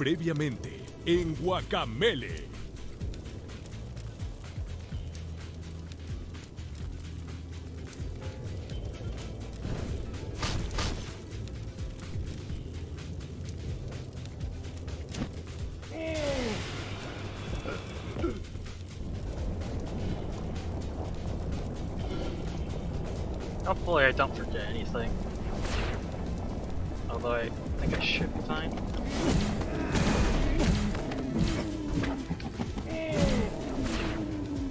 Previamente en Guacamelee. Hopefully I don't forget anything. Although I think I should be fine.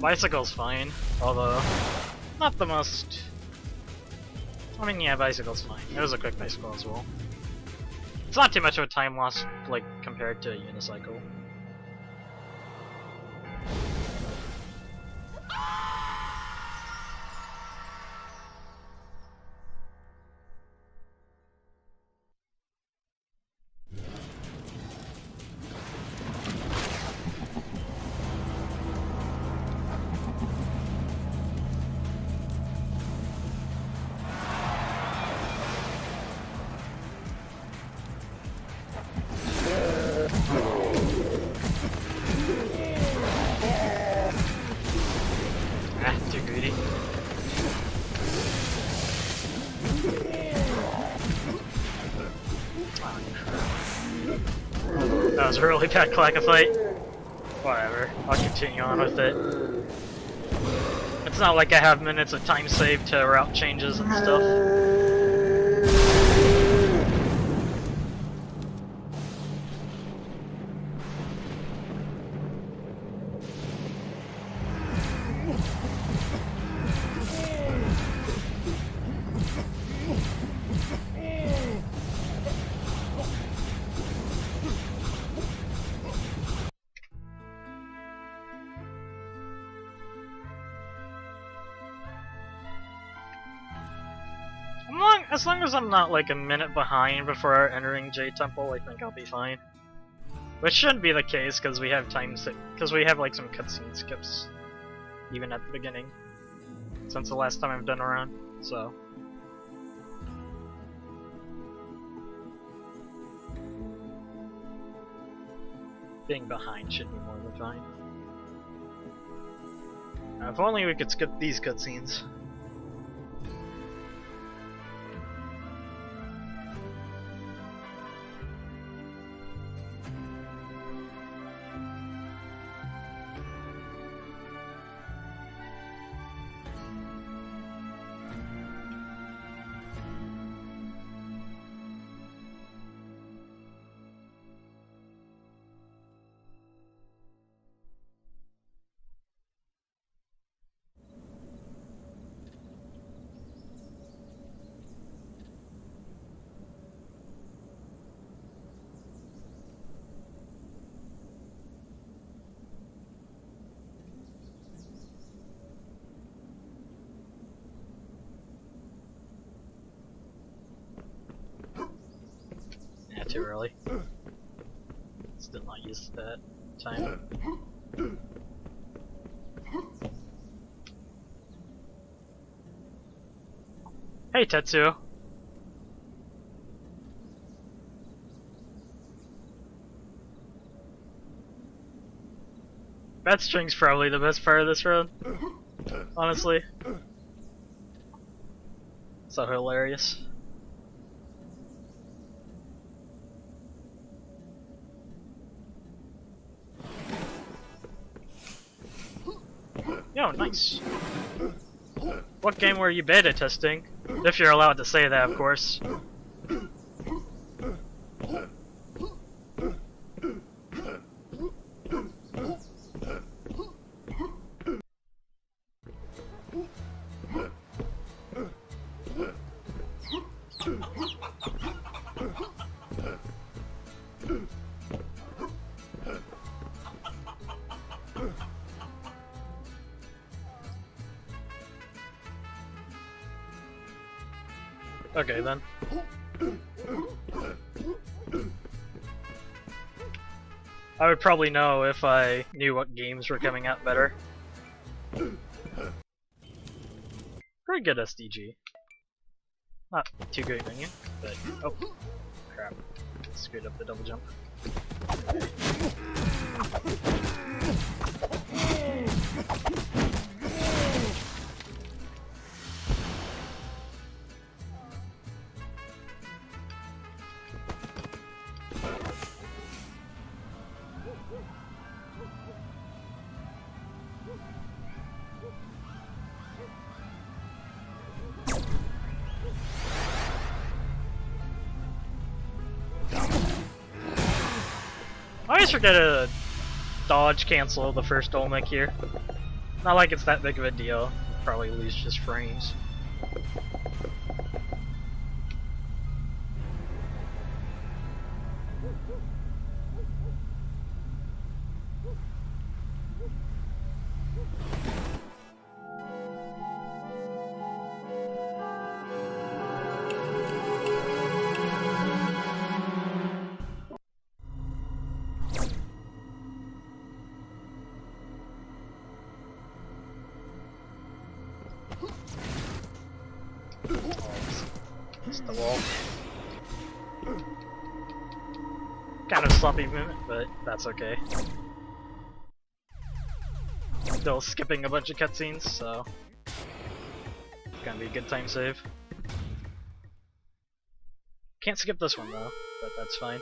Bicycle's fine, although not the most... I mean, yeah, bicycle's fine. It was a quick bicycle as well. It's not too much of a time loss, like, compared to a unicycle. Too greedy. That was a really bad clacker fight. Whatever, I'll continue on with it. It's not like I have minutes of time saved to route changes and stuff. As long as I'm not like a minute behind before entering J Temple, I think I'll be fine. Which shouldn't be the case because we have because we have like some cutscene skips, even at the beginning, since the last time I've done a run. So. Being behind should be more than fine. Now, if only we could skip these cutscenes. Too early. Still not used to that time. Hey Tetsuo. That string's probably the best part of this run. Honestly. So hilarious. Yo, nice. What game were you beta testing? If you're allowed to say that, of course. Okay then. I would probably know if I knew what games were coming out better. Pretty good SDG. Not too great menu, but oh crap. Screwed up the double jump. I always forget to dodge cancel the first olmec here. Not like it's that big of a deal. Probably lose just frames. It's the wall. Kind of sloppy movement, but that's okay. Still skipping a bunch of cutscenes, so it's gonna be a good time save. Can't skip this one though, but that's fine.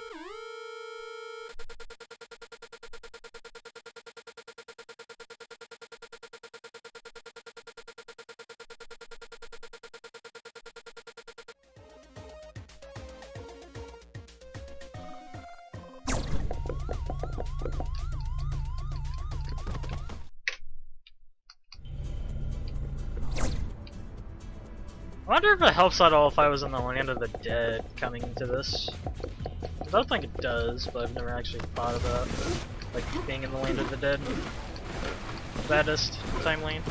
I wonder if it helps at all if I was in the land of the dead coming into this. I don't think it does, but I've never actually thought about like being in the land of the dead. Baddest time lane.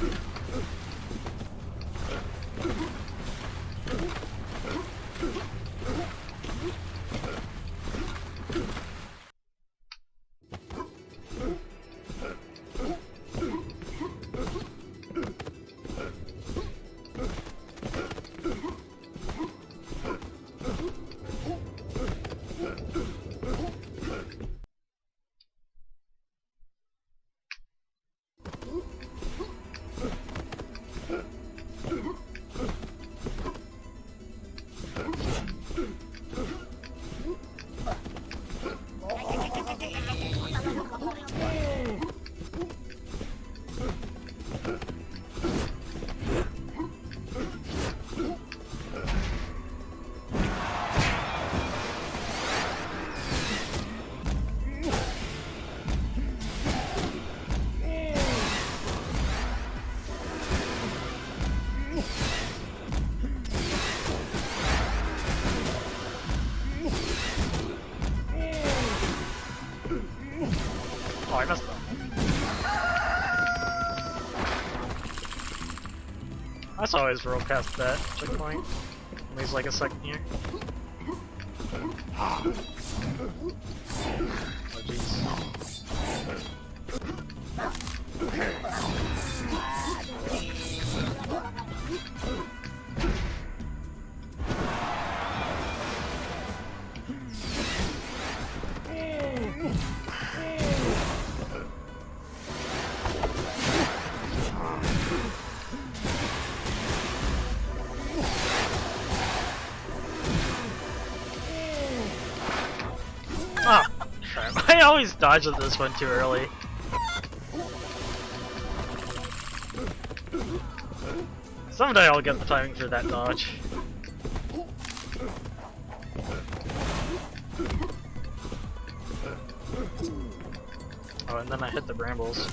Oh, I messed up. I saw always roll past that checkpoint. Leaves like a second here. Oh jeez. Oh, crap. I always dodge at this one too early. Someday I'll get the timing for that dodge. Oh, and then I hit the brambles.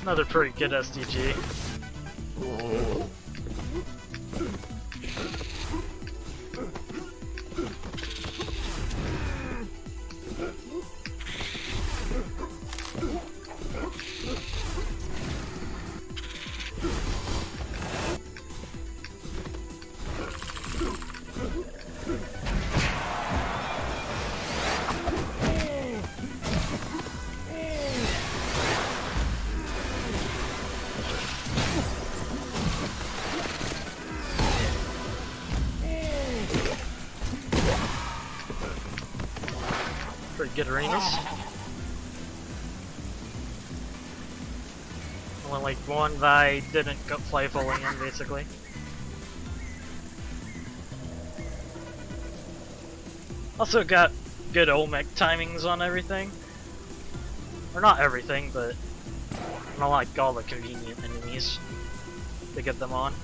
Another pretty good SDG. Pretty good arenas. Only like one that I didn't go fly falling in, basically. Also got good olmec timings on everything. Or not everything, but not like all the convenient enemies to get them on.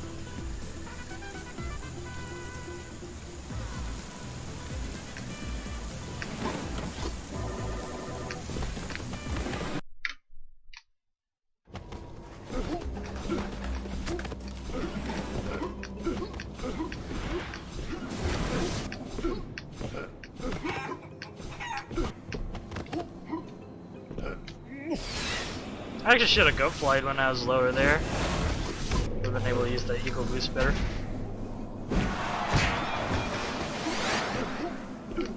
I actually should have go flied when I was lower there. Would have been able to use the eagle boost better.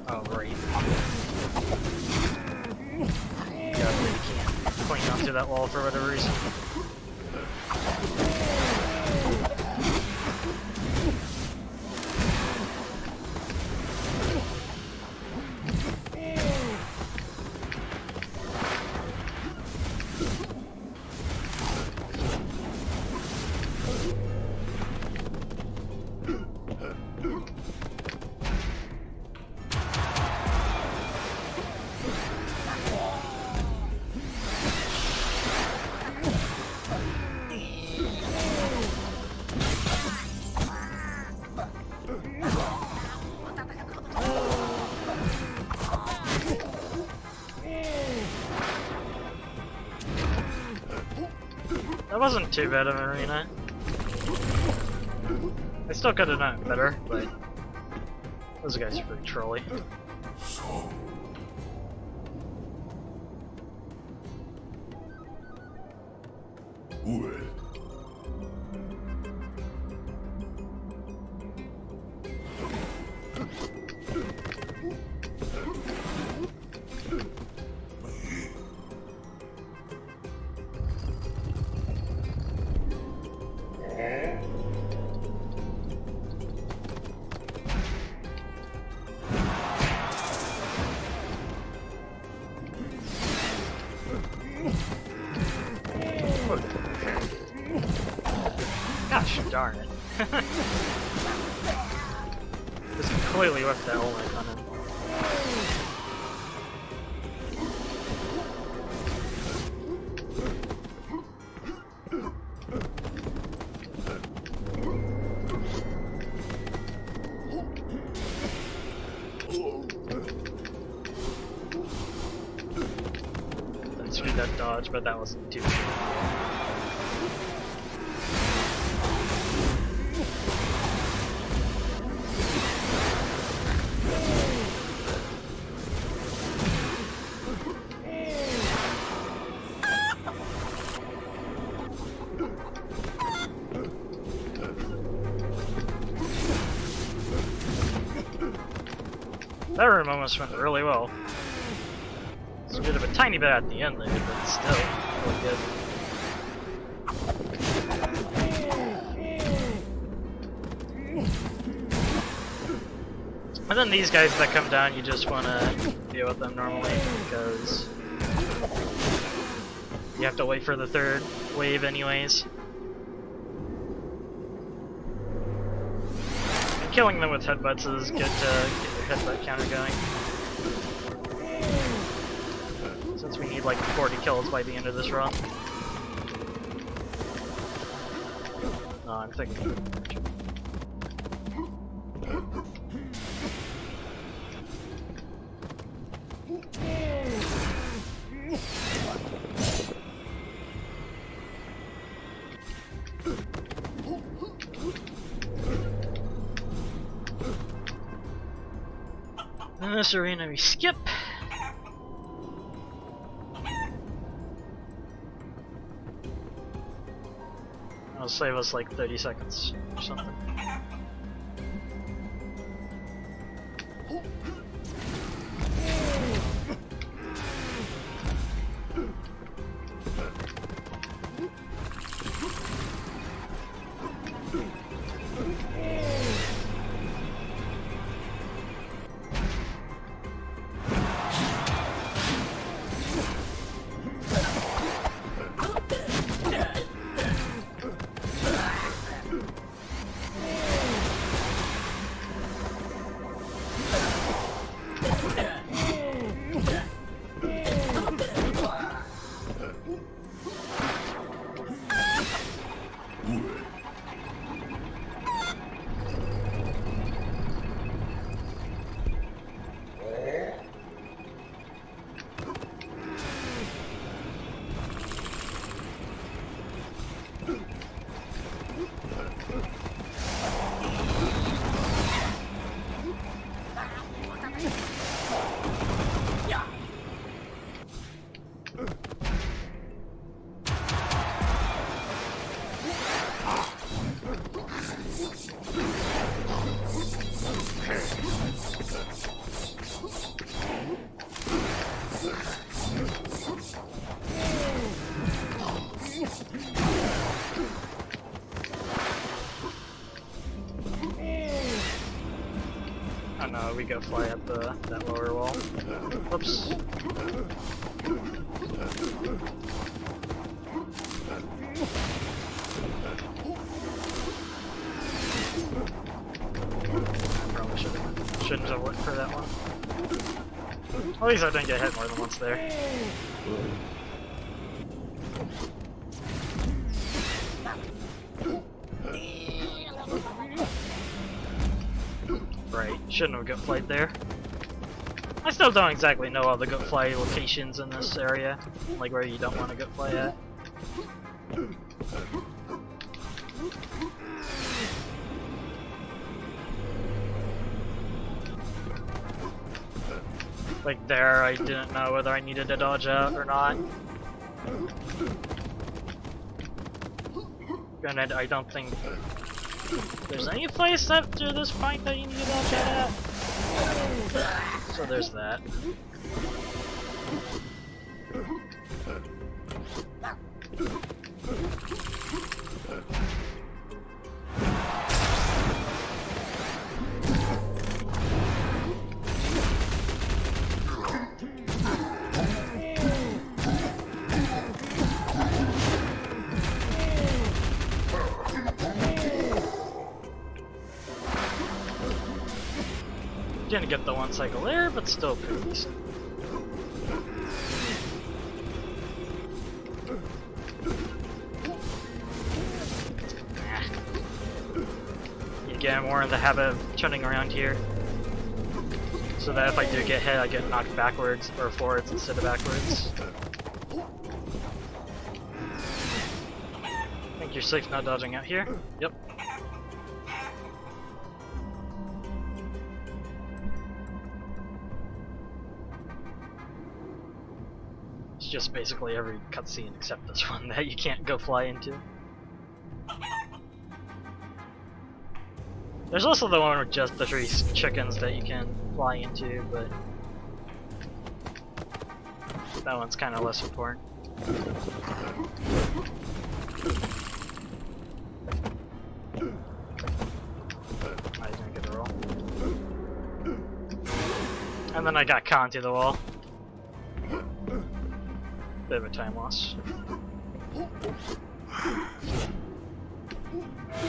Oh, right. God, you can't cling onto that wall for whatever reason. That wasn't too bad of an arena. I still could have done it better, but those guys are pretty trolly. So. Well. Gosh darn it. Just completely whipped that olmec on him. I screwed that dodge, but that wasn't too bad. That room almost went really well. It's a bit of a tiny bit at the end there, but still really good. And then these guys that come down, you just want to deal with them normally because you have to wait for the third wave anyways. And killing them with headbutts is good to get your headbutt counter going. Since we need like 40 kills by the end of this run. No, I'm thinking. this arena we skip. It'll save us like 30 seconds or something. Oh no, we go fly up that lower wall. Whoops. Probably shouldn't have went for that one. At least I didn't get hit more than once there. Right, shouldn't have gut flight there. I still don't exactly know all the gut fly locations in this area, like where you don't want to gut fly at. Like there, I didn't know whether I needed to dodge out or not. Granted, I don't think there's any place after this point that you need to dodge out at. So there's that. Didn't get the one cycle there, but still pretty decent. You get more in the habit of turning around here, so that if I do get hit, I get knocked backwards or forwards instead of backwards. I think you're safe not dodging out here. Yep. It's just basically every cutscene except this one that you can't go fly into. There's also the one with just the 3 chickens that you can fly into, but that one's kind of less important. I didn't get a roll. And then I got caught into the wall. Bit of a time loss.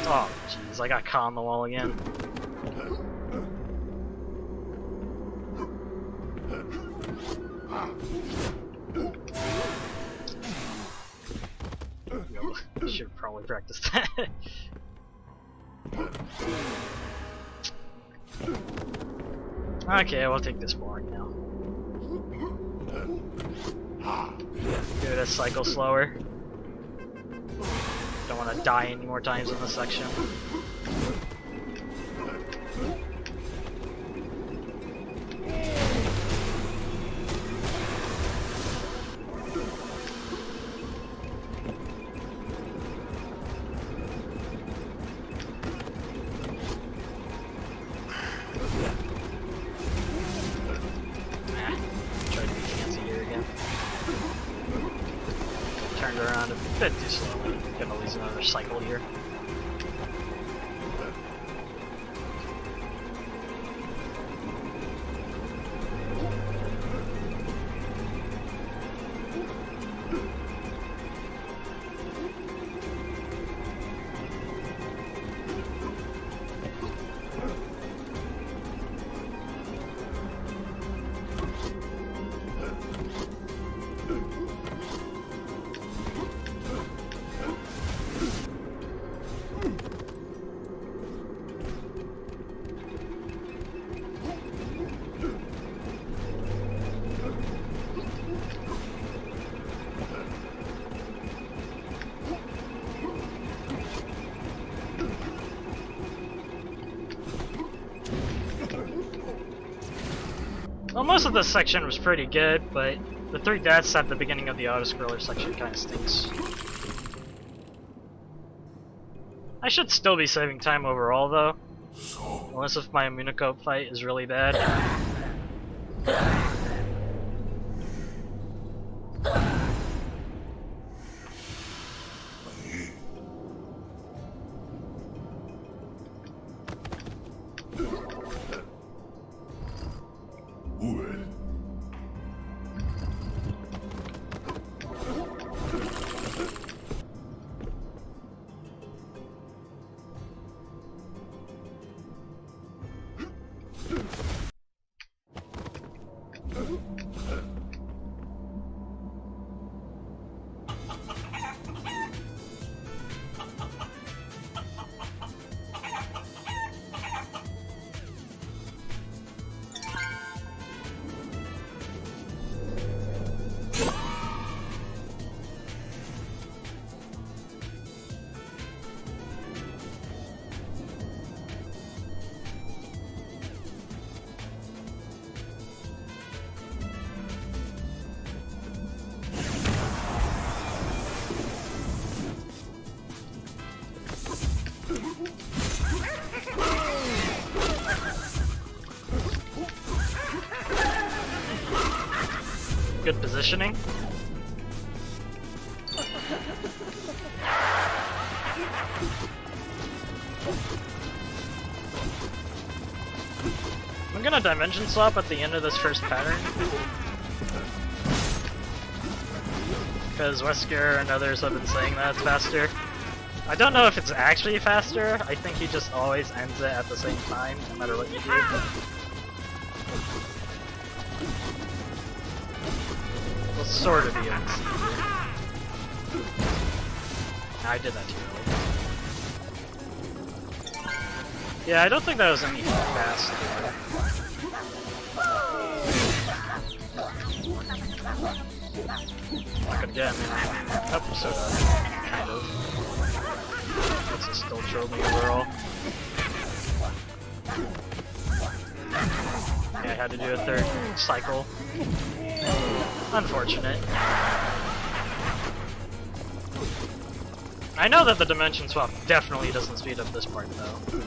Oh, jeez, I got caught on the wall again. Should probably practice that. Okay, we'll take this boring now. Do this cycle slower. Don't want to die any more times in this section. moved around a bit too slowly. Gonna lose another cycle here. Well, most of this section was pretty good, but the 3 deaths at the beginning of the auto-scroller section kind of stinks. I should still be saving time overall, though. Unless if my Immunicope fight is really bad. Good positioning. I'm gonna dimension swap at the end of this first pattern. Because Weskurrr and others have been saying that it's faster. I don't know if it's actually faster, I think he just always ends it at the same time, no matter what you do. Well, sort of be able to see here. I did that too early. Yeah, I don't think that was any faster. I could get him in an episode of it, kind of. This is still trolled me overall. Yeah, I had to do a 3rd cycle. Unfortunate. I know that the dimension swap definitely doesn't speed up this part though.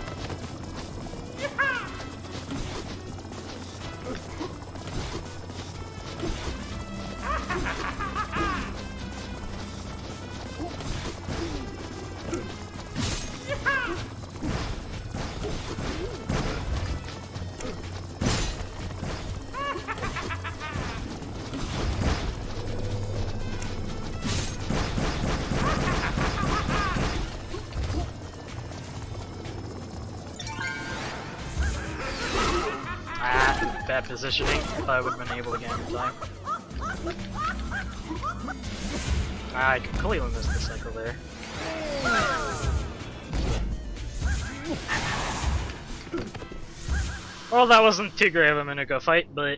Bad positioning, thought I would have been able to get in time. I completely missed the cycle there. Well, that wasn't too great of a Minico fight, but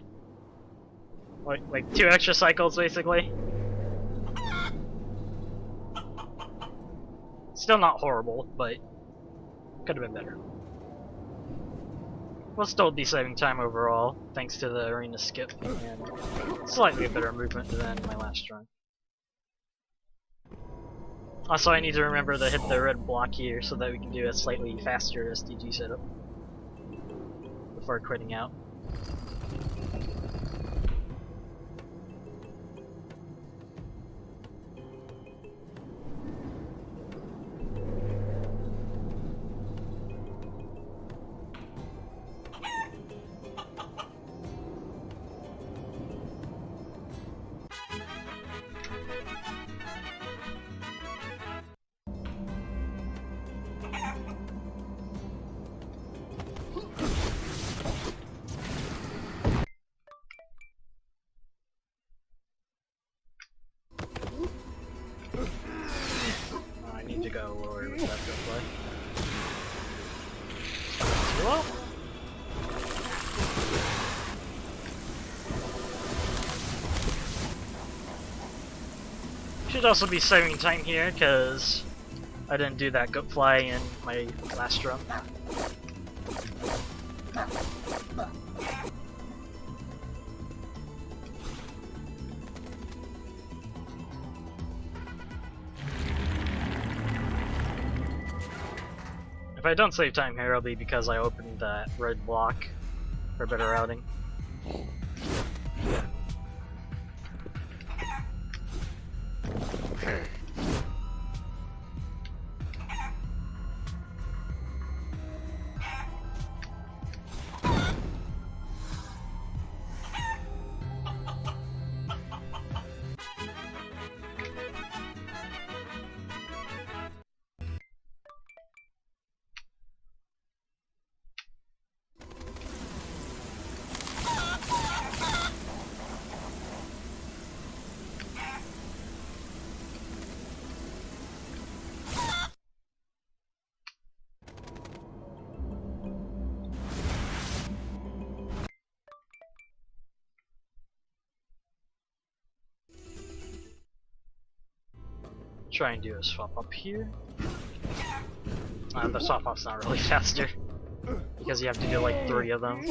like 2 extra cycles basically. Still not horrible, but could have been better. We'll still be saving time overall, thanks to the arena skip and slightly better movement than my last run. Also, I need to remember to hit the red block here so that we can do a slightly faster SDG setup before quitting out. well. Should also be saving time here, because I didn't do that goat fly in my last run. If I don't save time here, it'll be because I opened that red block for better routing. Try and do a swap up here. The swap up's not really faster because you have to do like 3 of them.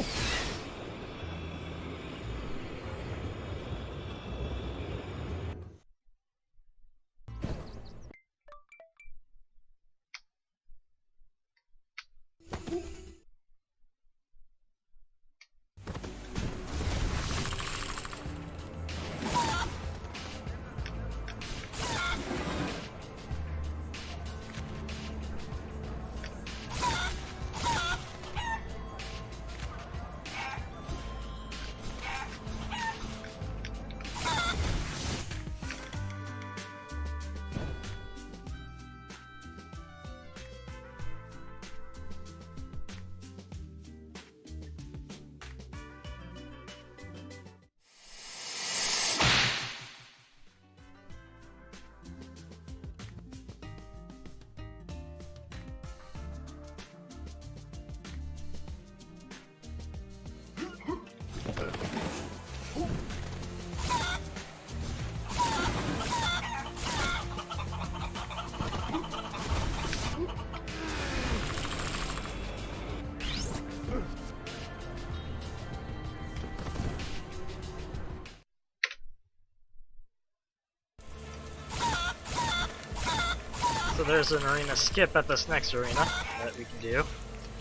So there's an arena skip at this next arena that we can do.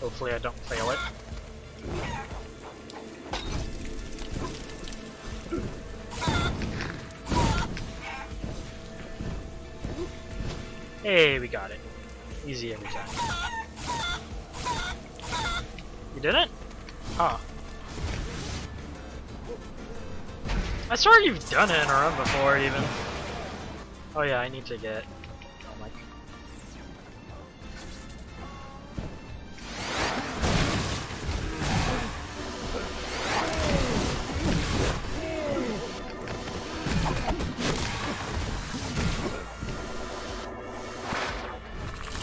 Hopefully I don't fail it. Hey, we got it. Easy every time. You did it? Huh. I swear you've done it in a run before, even. Oh yeah, I need to get olmec.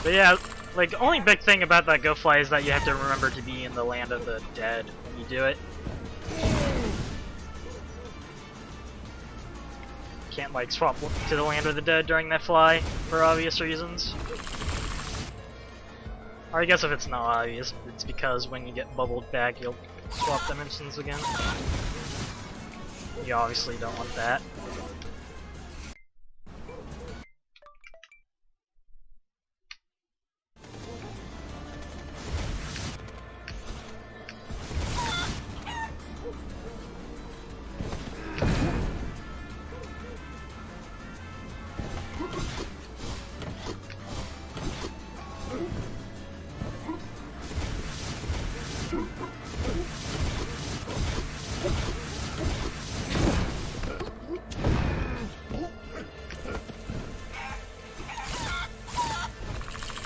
But yeah, like, the only big thing about that go fly is that you have to remember to be in the land of the dead when you do it. Can't like swap to the land of the dead during that fly for obvious reasons. Or I guess if it's not obvious, it's because when you get bubbled back you'll swap dimensions again. You obviously don't want that.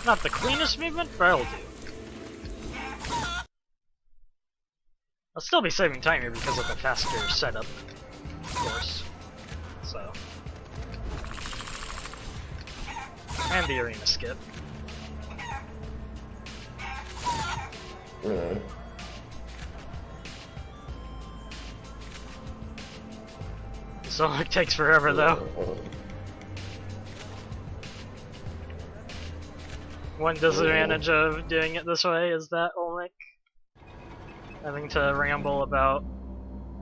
Not the cleanest movement, but it'll do. I'll still be saving time here because of the faster setup, of course. So. And the arena skip. So it takes forever though. One disadvantage of doing it this way is that olmec having to ramble about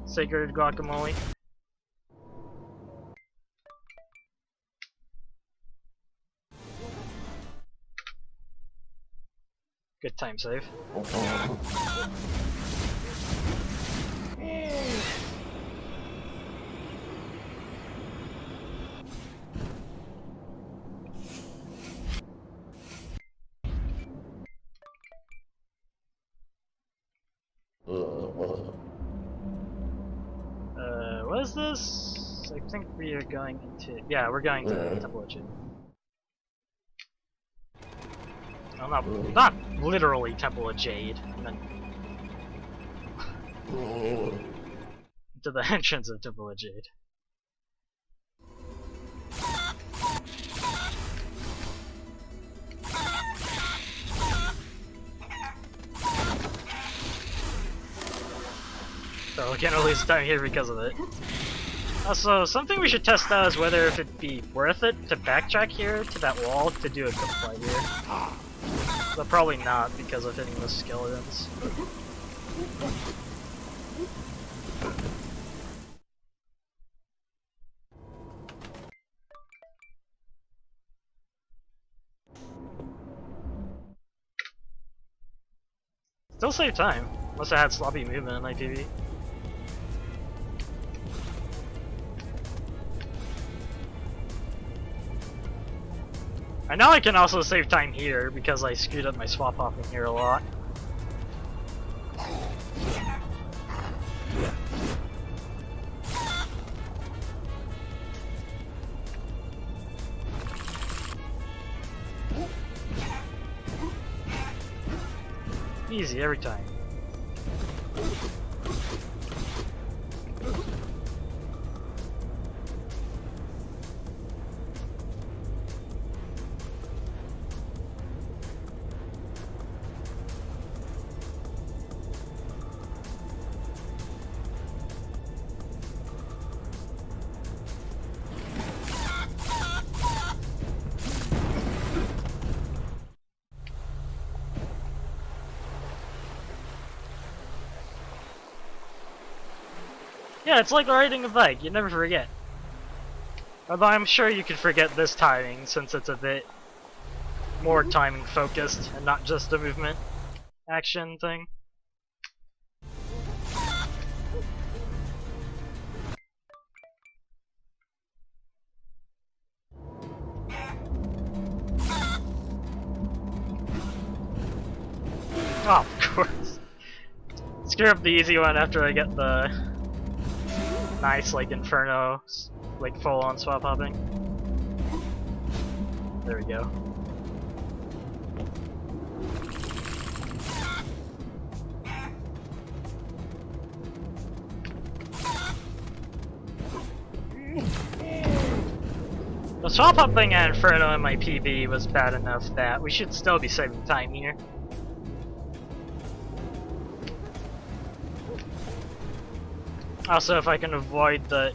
sacred guacamole. Good time save. What is this? I think we are going into... Yeah, we're going to the Temple of Jade. Well, not literally Temple of Jade. I meant to the entrance of Temple of Jade. So we can at least time here because of it. Also, something we should test out is whether if it'd be worth it to backtrack here to that wall to do a good play here. But probably not because of hitting the skeletons. Still save time, unless I had sloppy movement in my PV. I know I can also save time here because I screwed up my swap hopping here a lot. Easy every time. Yeah, it's like riding a bike, you never forget. Although I'm sure you could forget this timing since it's a bit more timing focused and not just a movement action thing. Oh, of course. Screw up the easy one after I get the nice, like, Inferno, like, full-on swap hopping. There we go. The swap hopping and Inferno in my PB was bad enough that we should still be saving time here. Also, if I can avoid the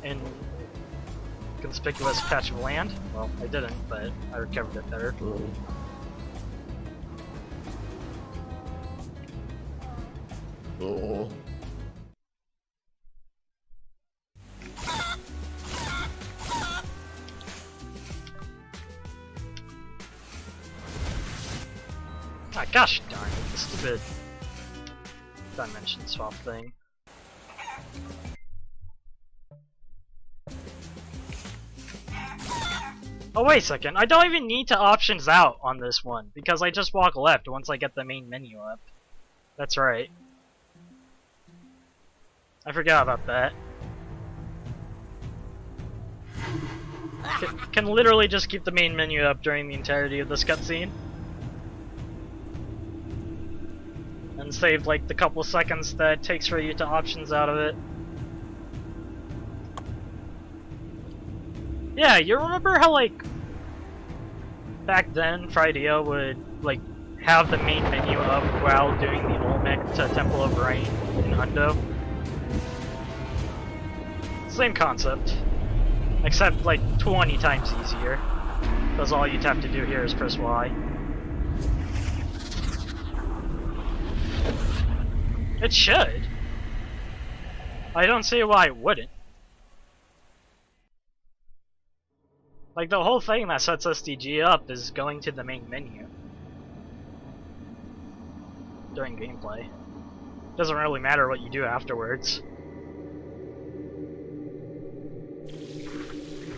inconspicuous patch of land, well, I didn't, but I recovered it better. Oh. Ah, gosh darn it, the stupid dimension swap thing. Oh wait a second, I don't even need to options out on this one, because I just walk left once I get the main menu up. That's right. I forgot about that. Can literally just keep the main menu up during the entirety of this cutscene. And save like the couple seconds that it takes for you to options out of it. Yeah, you remember how like back then Friday would like have the main menu up while doing the Olmec to Temple of Rain in Hundo. Same concept, except like 20 times easier, because all you'd have to do here is press Y. It should. I don't see why it wouldn't. Like, the whole thing that sets SDG up is going to the main menu during gameplay. Doesn't really matter what you do afterwards.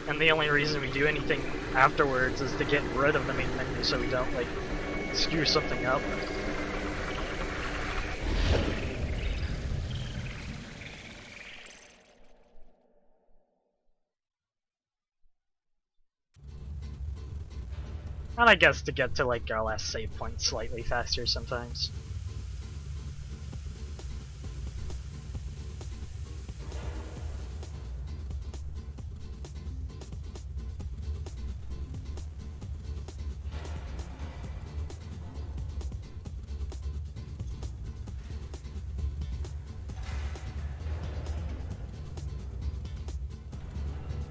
And the only reason we do anything afterwards is to get rid of the main menu so we don't, like, screw something up. And I guess to get to like our last save point slightly faster sometimes.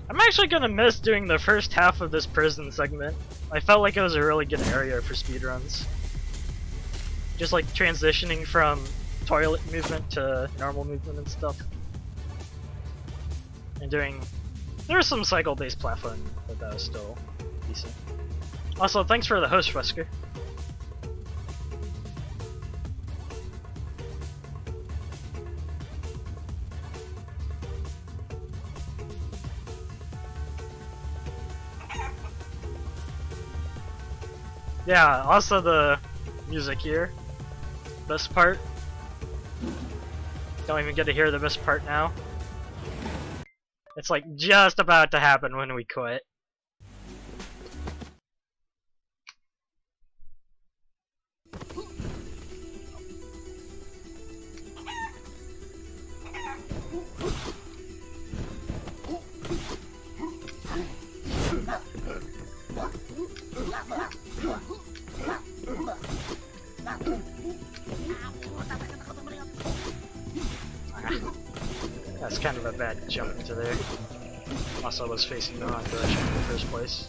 I'm actually gonna miss doing the first half of this prison segment. I felt like it was a really good area for speedruns. Just like transitioning from toilet movement to normal movement and stuff. And doing... There was some cycle-based platforming, but that was still decent. Also, thanks for the host, Weskurrr. Yeah, also the music here. Best part. Don't even get to hear the best part now. It's like just about to happen when we quit. That's kind of a bad jump into there. Also, I was facing the wrong direction in the first place.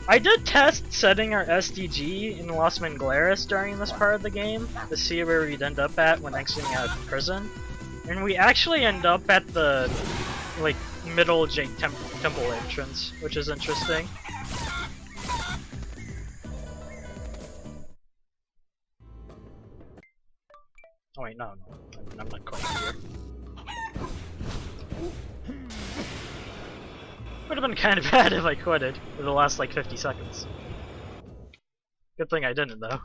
I did test setting our SDG in Los Manglares during this part of the game to see where we'd end up at when exiting out of prison, and we actually end up at the like middle Jade Temple entrance, which is interesting. Oh wait, no, I'm not quite here. Would have been kind of bad if I quitted for the last like 50 seconds. Good thing I didn't though.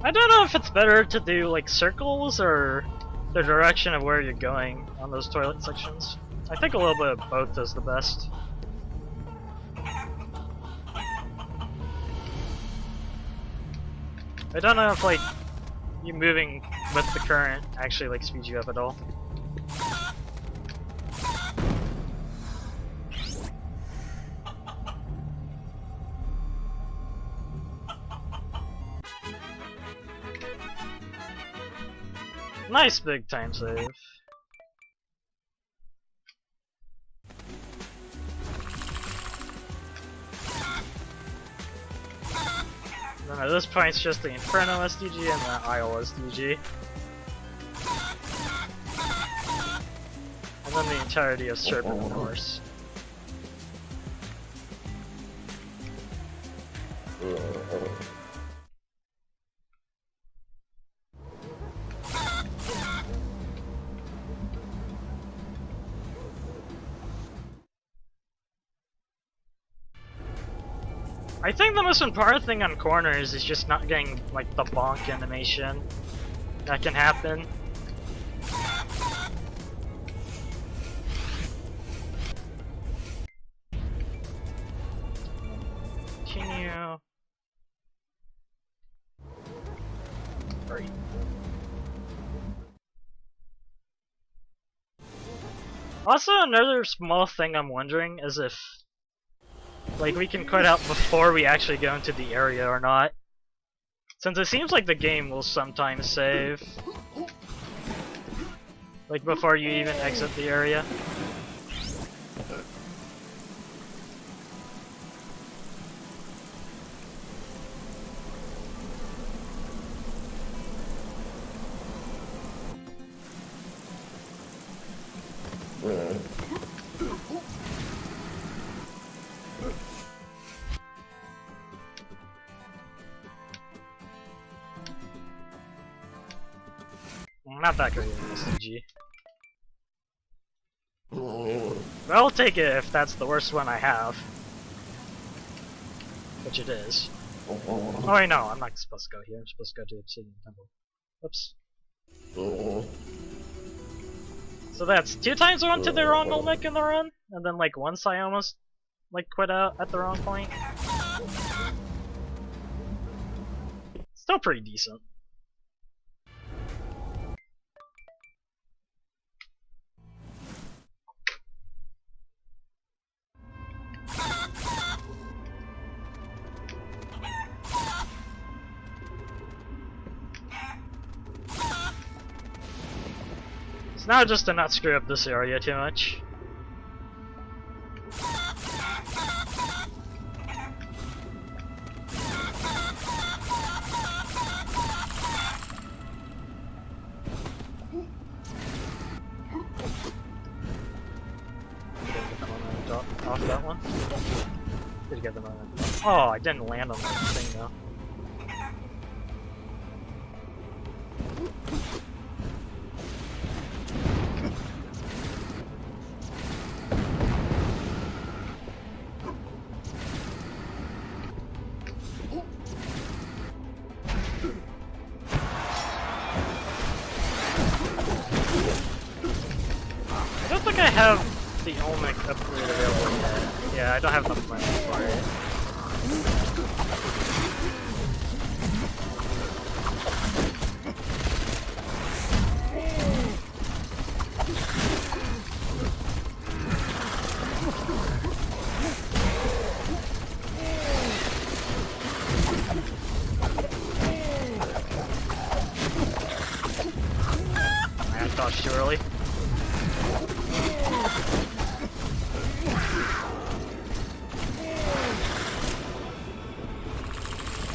I don't know if it's better to do like circles or the direction of where you're going on those toilet sections. I think a little bit of both is the best. I don't know if like you moving with the current actually like speeds you up at all. Nice big time save. Then at this point it's just the Inferno SDG and the Isle SDG. And then the entirety of Serpent, of course. I think the most important thing on corners is just not getting like the bonk animation that can happen. Continue. Right. Also, another small thing I'm wondering is if like we can quit out before we actually go into the area or not. Since it seems like the game will sometimes save like before you even exit the area. Not that great of an SCG. But I'll take it if that's the worst one I have. Which it is. Oh wait, no, I'm not supposed to go here. I'm supposed to go to Obsidian Temple. Oops. So that's 2 times I went to the wrong olmec in the run, and then like once I almost like quit out at the wrong point. Still pretty decent. It's now just to not screw up this area too much. Off that one. Did get the moment. Oh, I didn't land on that thing though. I don't think I have the olmec upgrade available yet. Yeah, I don't have enough money for it. I dodged too early.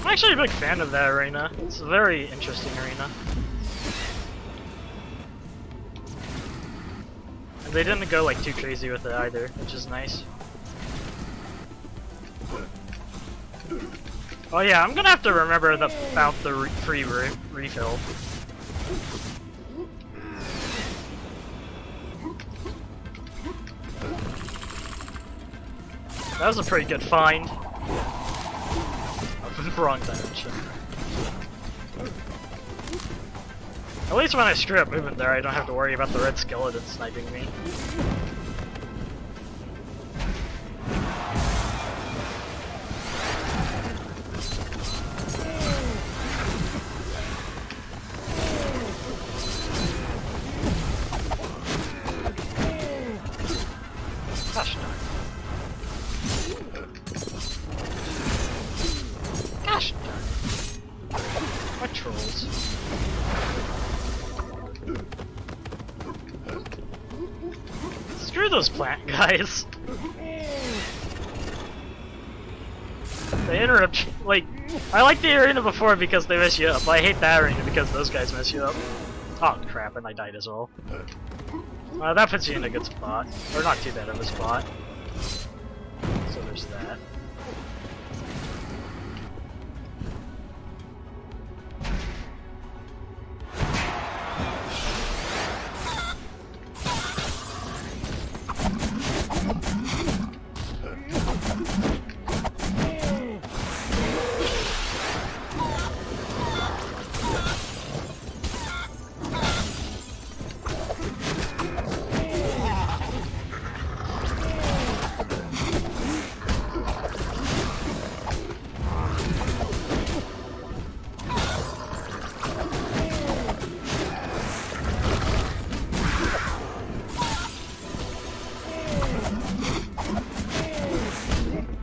I'm actually a big fan of that arena. It's a very interesting arena. And they didn't go like too crazy with it either, which is nice. Oh yeah, I'm gonna have to remember about the free refill. That was a pretty good find. Wrong dimension. At least when I screw up movement there, I don't have to worry about the red skeleton sniping me. Gosh darn. Gosh darn it. What trolls? Screw those plant guys. They interrupt, like, I like the arena before because they mess you up. I hate that arena because those guys mess you up. Oh crap, and I died as well. That puts you in a good spot. Or not too bad of a spot. So there's that.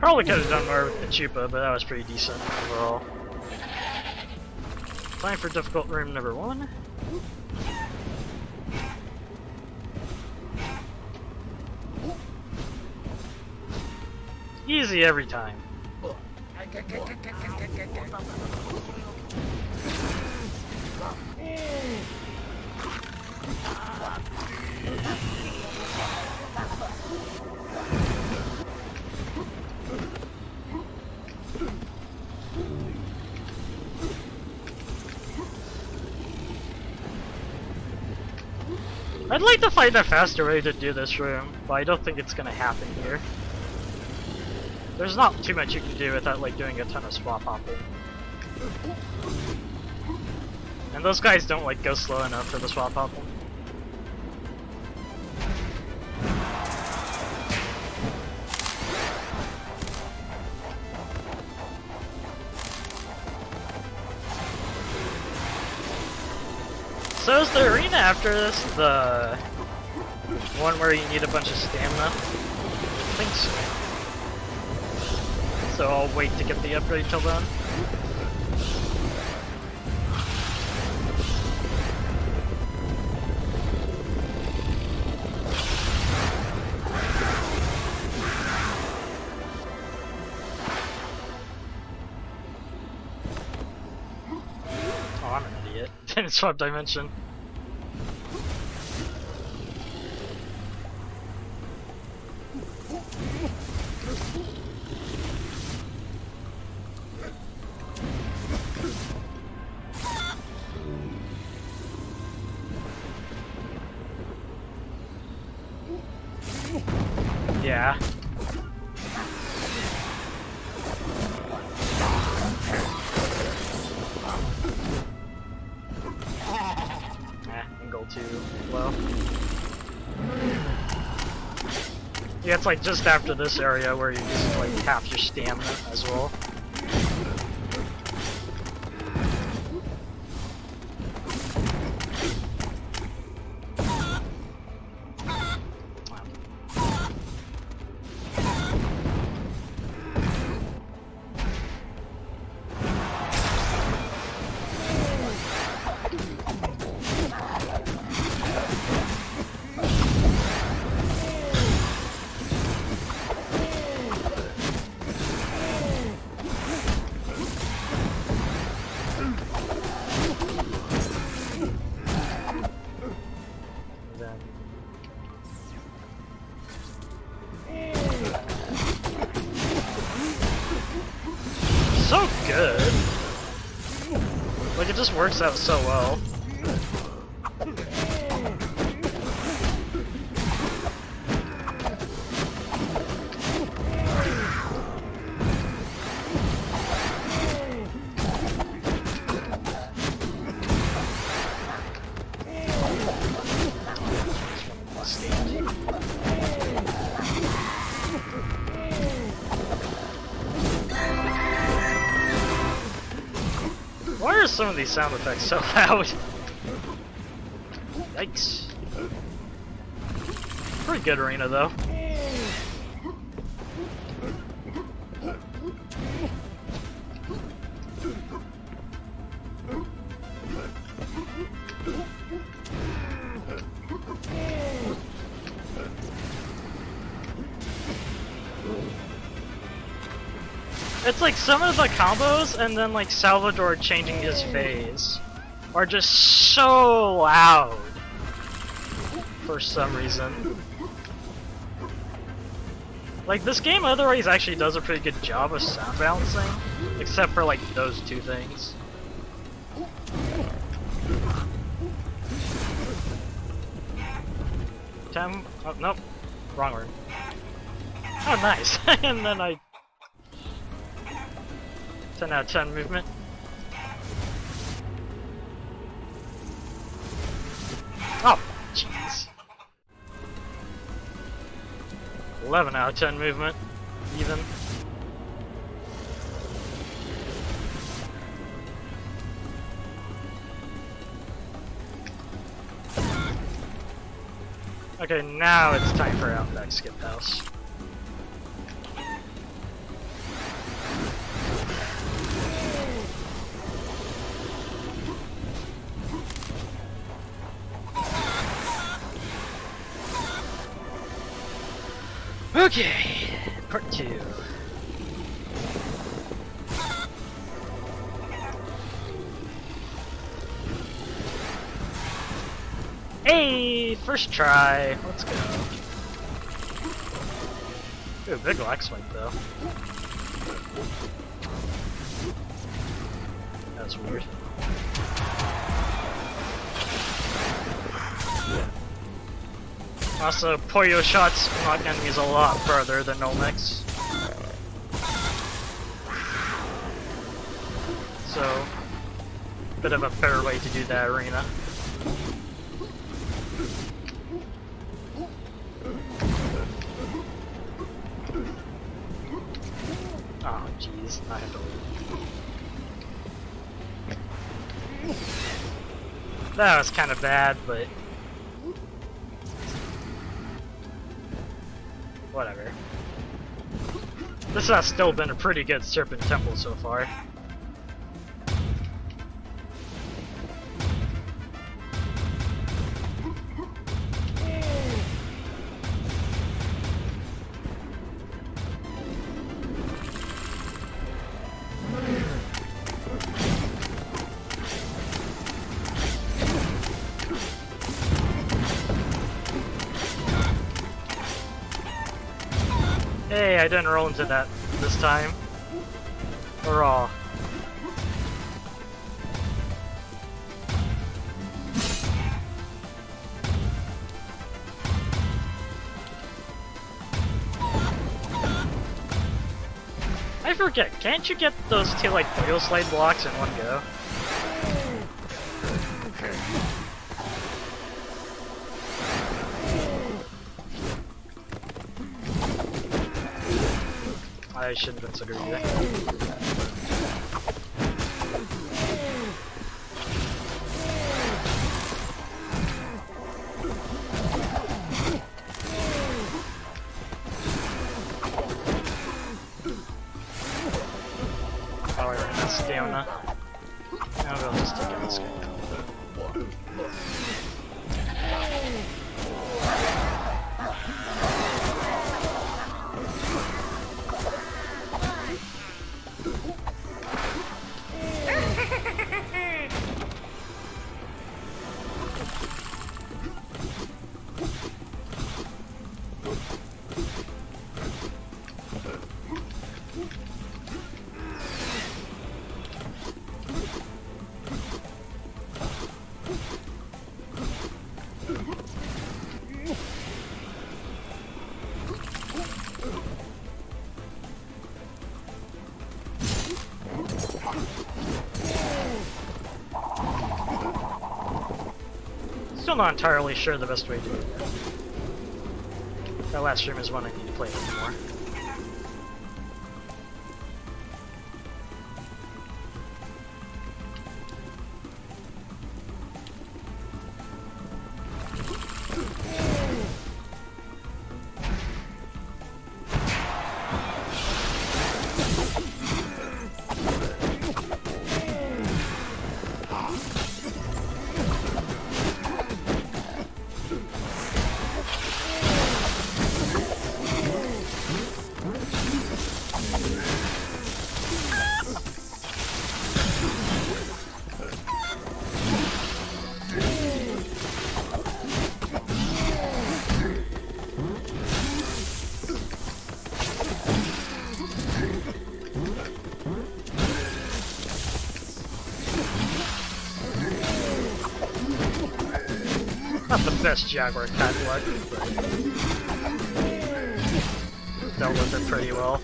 Probably could have done more with the Chupa, but that was pretty decent overall. Time for difficult room number 1. Easy every time. I'd like to find a faster way to do this room, but I don't think it's gonna happen here. There's not too much you can do without like doing a ton of swap hopping. And those guys don't like go slow enough for the swap hopping. So is the arena after this the one where you need a bunch of stamina? I think so. So I'll wait to get the upgrade till then. Oh, I'm an idiot. Didn't swap dimension. Yeah. Angle too low. Yeah, it's like just after this area where you just like half your stamina as well. So good. Like it just works out so well. Why are some of these sound effects so loud? Yikes. Pretty good arena though. It's like some of the combos and then like Salvador changing his phase. are just so loud for some reason. Like, this game otherwise actually does a pretty good job of sound balancing, except for like those two things. Oh, nope. Wrong word. Oh, nice. And then I... 10 out of 10 movement. Oh, jeez. 11 out of 10 movement. Even. Okay, now it's time for Outback Skip House. Okay, part 2. Hey, first try. Let's go. Ooh, big lag spike though. That's weird. Also, Poyo shots knock enemies a lot further than olmecs. So, bit of a better way to do that arena. Oh jeez, I have to leave. That was kind of bad, but whatever. This has still been a pretty good Serpent Temple so far. Hey, I didn't roll into that this time. Hurrah. I forget, can't you get those two like wheel slide blocks in one go? I shouldn't have been so greedy. Oh, I ran out of stamina. Now we'll just take out this guy. Still not entirely sure the best way to do that. That last stream is one I need to play a little more. best Jaguar cat luck, but dealt with it pretty well.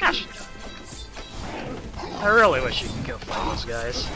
Gosh! I really wish you could go fight those guys.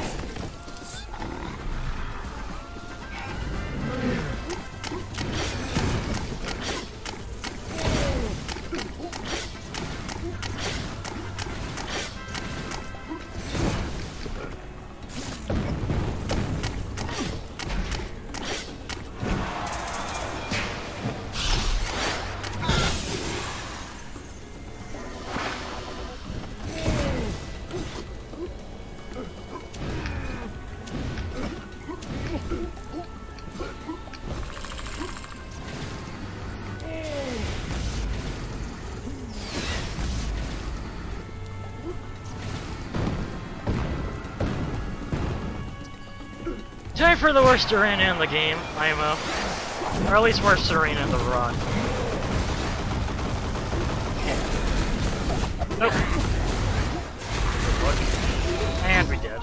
Time for the worst arena in the game, IMO. Or at least worst arena in the run. Nope. And we did.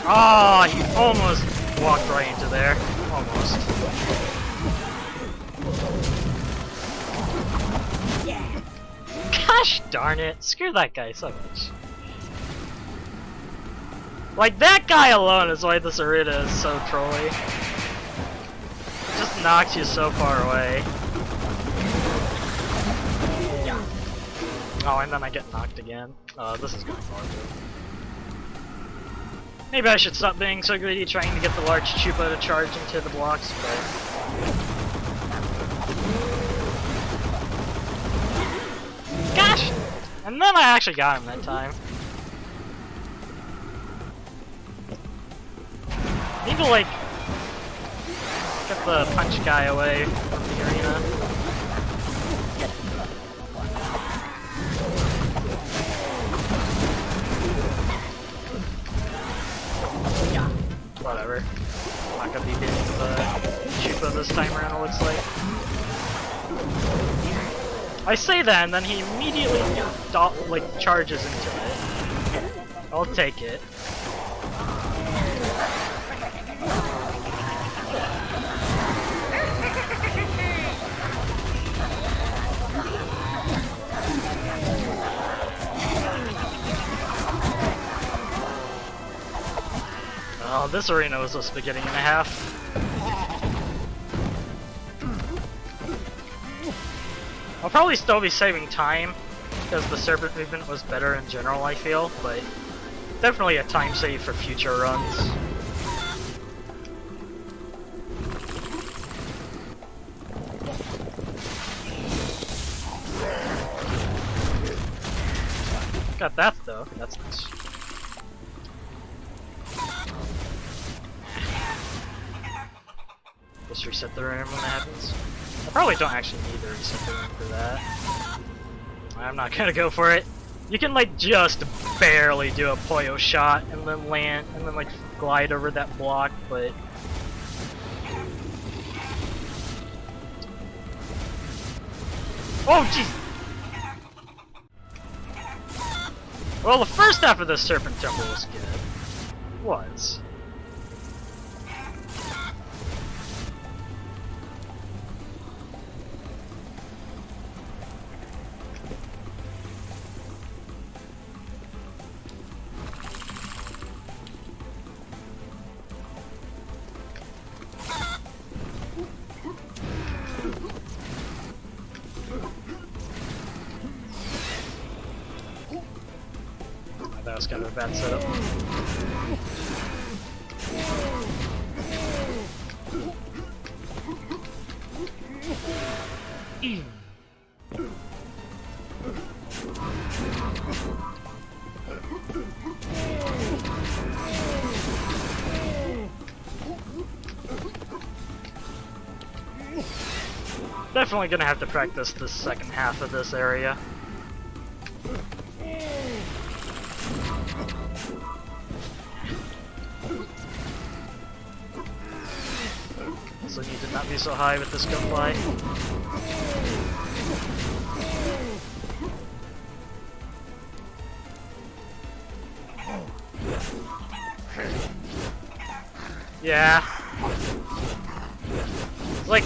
Ah, he almost walked right into there. Almost. Gosh darn it. Screw that guy so much. Like, that guy alone is why this arena is so trolly. It just knocks you so far away. Oh, and then I get knocked again. This is going horrible. Maybe I should stop being so greedy trying to get the large Chupa to charge into the blocks, but... Gosh! And then I actually got him that time. Need to, like, get the punch guy away from the arena. Whatever. I'm not gonna be hitting the Chupa this time around, it looks like. I say that, and then he immediately like charges into it. I'll take it. Oh, this arena was a spaghetti and a half. I'll probably still be saving time, because the serpent movement was better in general, I feel, but definitely a time save for future runs. Got that though, that's nice. Just reset the room when that happens. I probably don't actually need to reset the room for that. I'm not gonna go for it. You can like just barely do a Poyo shot and then land and then like glide over that block, but oh jeez. Well, the first half of the Serpent Temple was good. Was. That was kind of a bad setup. Definitely gonna have to practice the second half of this area. also need to not be so high with this gunfly. Yeah. It's like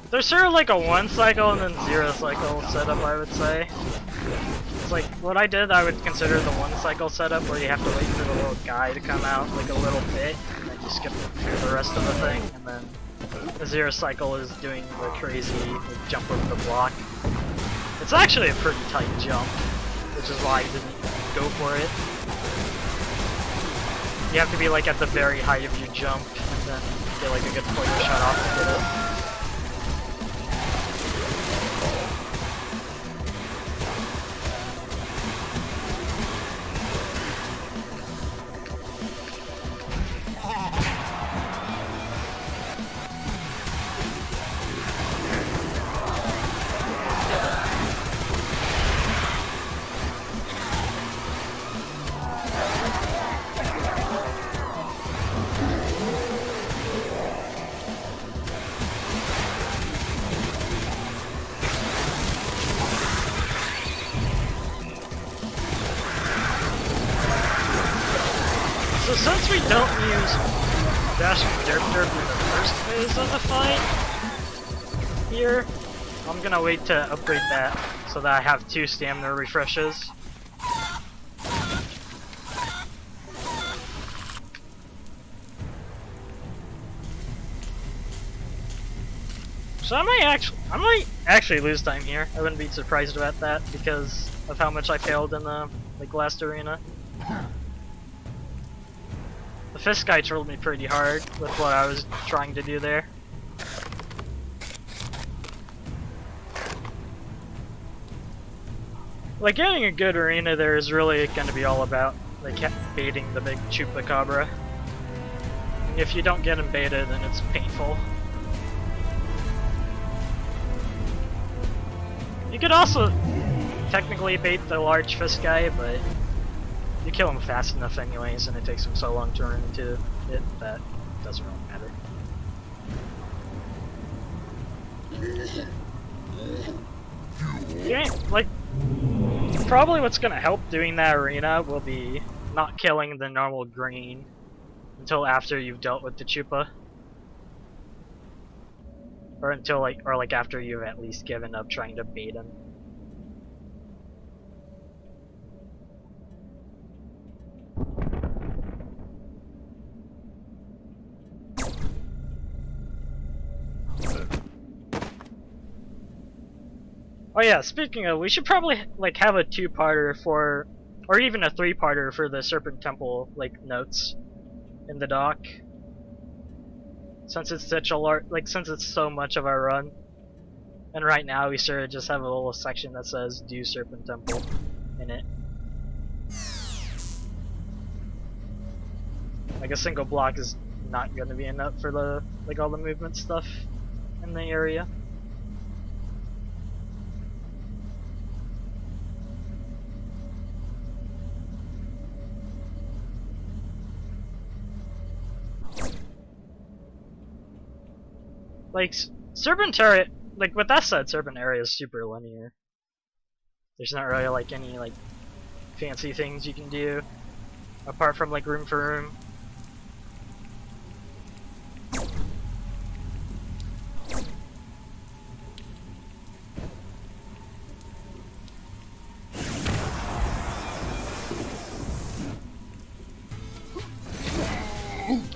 there's sort of like a 1 cycle and then 0 cycle setup, I would say. It's like what I did, I would consider the 1 cycle setup where you have to wait for the little guy to come out like a little bit, and then you skip through the rest of the thing, and then the 0 cycle is doing the crazy like, jump over the block. It's actually a pretty tight jump, which is why I didn't go for it. You have to be like at the very height of your jump, and then get like a good point shot off to get it. So since we don't use Dash and Derp Derp in the first phase of the fight here, I'm gonna wait to upgrade that so that I have 2 stamina refreshes. So I might actually lose time here. I wouldn't be surprised about that because of how much I failed in the last arena. The Fist guy trolled me pretty hard with what I was trying to do there. Like getting a good arena there is really gonna be all about like baiting the big Chupacabra. And if you don't get him baited, then it's painful. You could also technically bait the large Fist guy, but you kill him fast enough anyways, and it takes him so long to run into it that it doesn't really matter. Yeah, like, probably what's gonna help doing that arena will be not killing the normal green until after you've dealt with the Chupa. Or until like after you've at least given up trying to bait him. Oh yeah, speaking of, we should probably like have a 2-parter for, or even a 3-parter for the Serpent Temple like notes in the dock. Since it's such a since it's so much of our run, and right now we sort of just have a little section that says "Do Serpent Temple" in it. Like a single block is not going to be enough for the all the movement stuff in the area. Like, Serpent area, like, with that said, Serpent area is super linear. There's not really, like, any, like, fancy things you can do, apart from, like, room for room.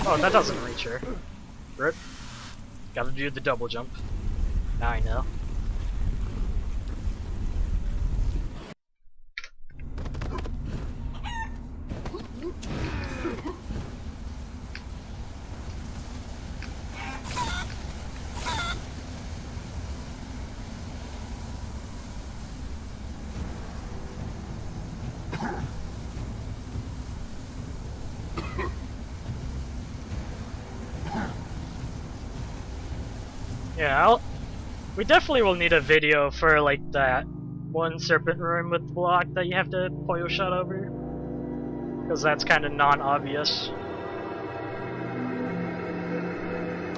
Oh, that doesn't reach her. Rip. Gotta do the double jump. Now I know. Yeah, we definitely will need a video for like that one serpent room with the block that you have to Poyo shot over, because that's kind of non-obvious.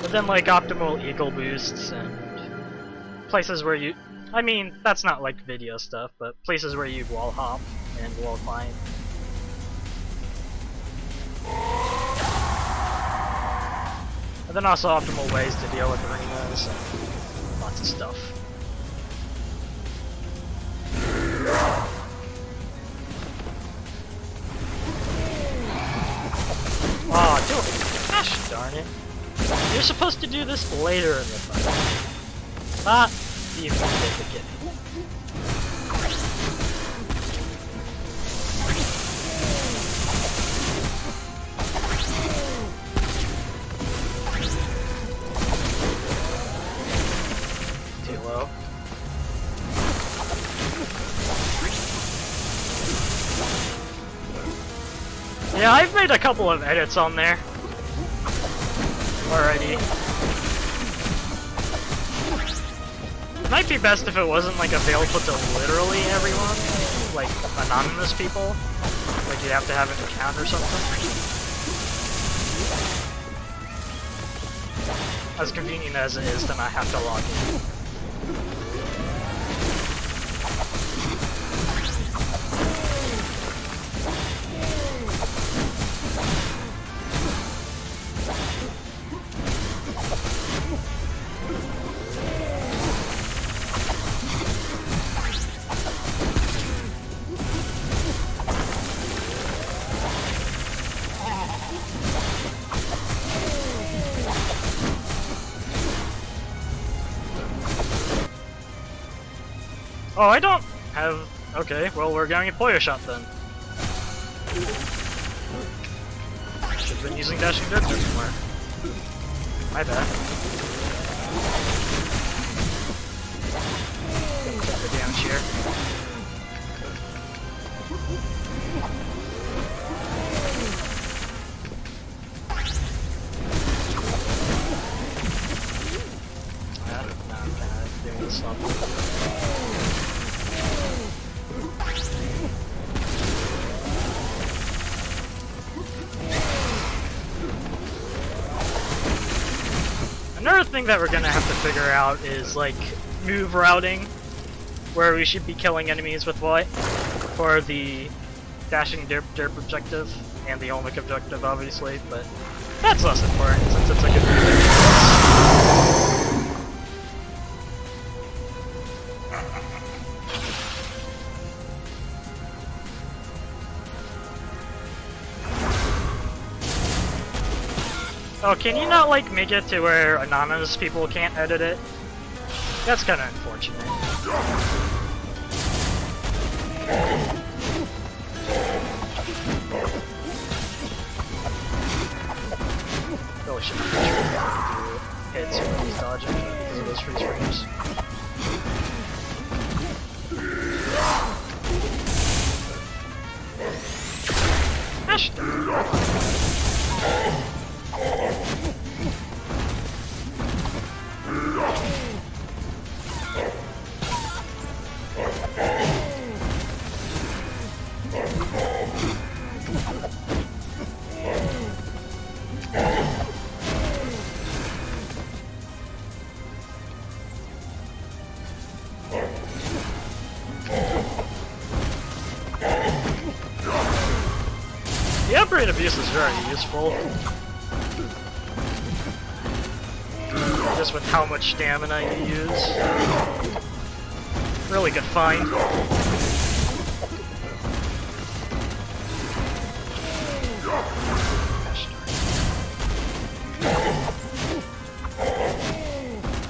But then like optimal eagle boosts and places where you, I mean, that's not like video stuff, but places where you wall hop and wall climb. And then also optimal ways to deal with arenas and lots of stuff. Oh, gosh darn it. You're supposed to do this later in the fight. Not even at the beginning. Too low. Yeah, I've made a couple of edits on there already. It might be best if it wasn't like available to literally everyone, like anonymous people. Like you have to have an account or something. As convenient as it is, then I have to log in. Oh, I don't have... Okay, well we're going to Poyo Shot then. Should've been using Dashing Dirt somewhere. My bad. Take the damage here. Now I'm kinda doing this slump. Another thing that we're gonna have to figure out is like move routing, where we should be killing enemies with what for the dashing derp objective and the olmec objective, obviously, but that's less important since it's like a Oh, can you not like make it to where anonymous people can't edit it? That's kind of unfortunate. Really should have do hits when he's dodging because of those freeze frames. Gosh. The upgrade abuse is very useful. Just with how much stamina you use. Really good find.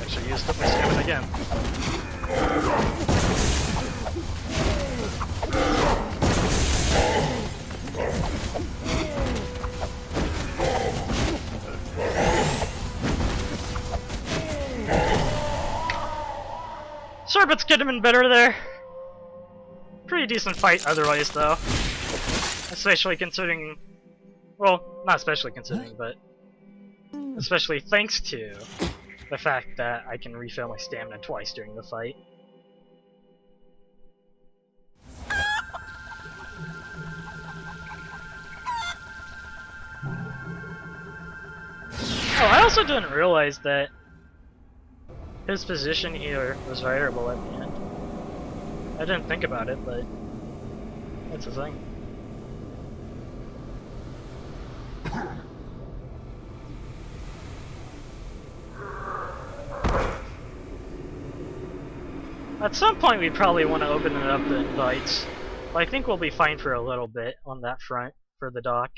Actually used up my stamina again. Serpents could have been better there. Pretty decent fight otherwise, though. Especially considering... Well, not especially considering, but... Especially thanks to the fact that I can refill my stamina twice during the fight. Oh, I also didn't realize that his position here was variable at the end. I didn't think about it, but that's a thing. At some point we probably want to open it up to invites, but I think we'll be fine for a little bit on that front for the dock.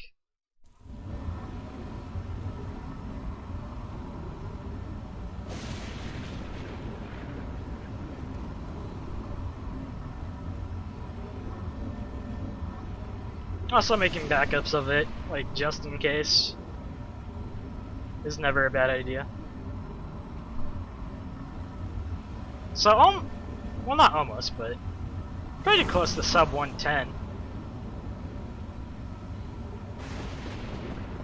Also making backups of it, like just in case, is never a bad idea. So, well not almost, but pretty close to sub 110.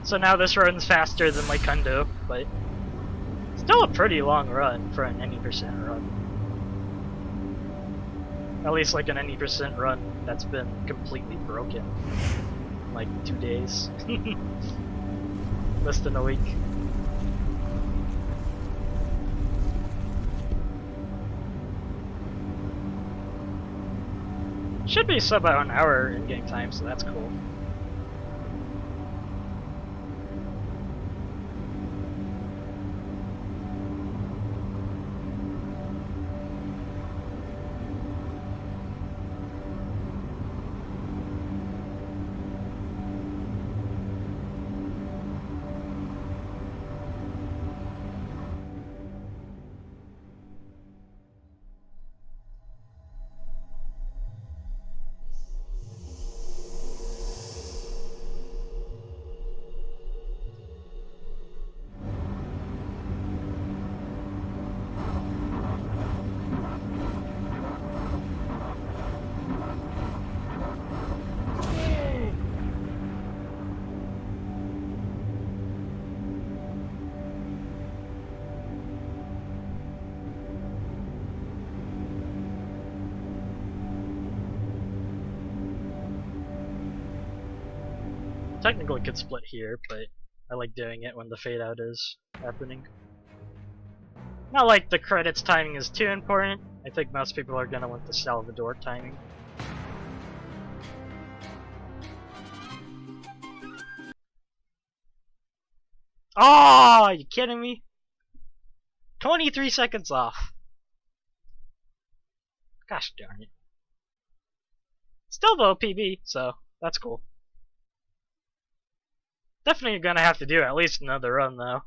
So now this run's faster than like Kundo, but still a pretty long run for an any percent run. At least like an any percent run that's been completely broken. Like 2 days. Less than a week. Should be sub about an hour in game time, so that's cool. Technically could split here, but I like doing it when the fade out is happening. Not like the credits timing is too important. I think most people are gonna want the Salvador timing. Oh, are you kidding me? 23 seconds off. Gosh darn it. Still though PB, so that's cool. Definitely gonna have to do at least another run though.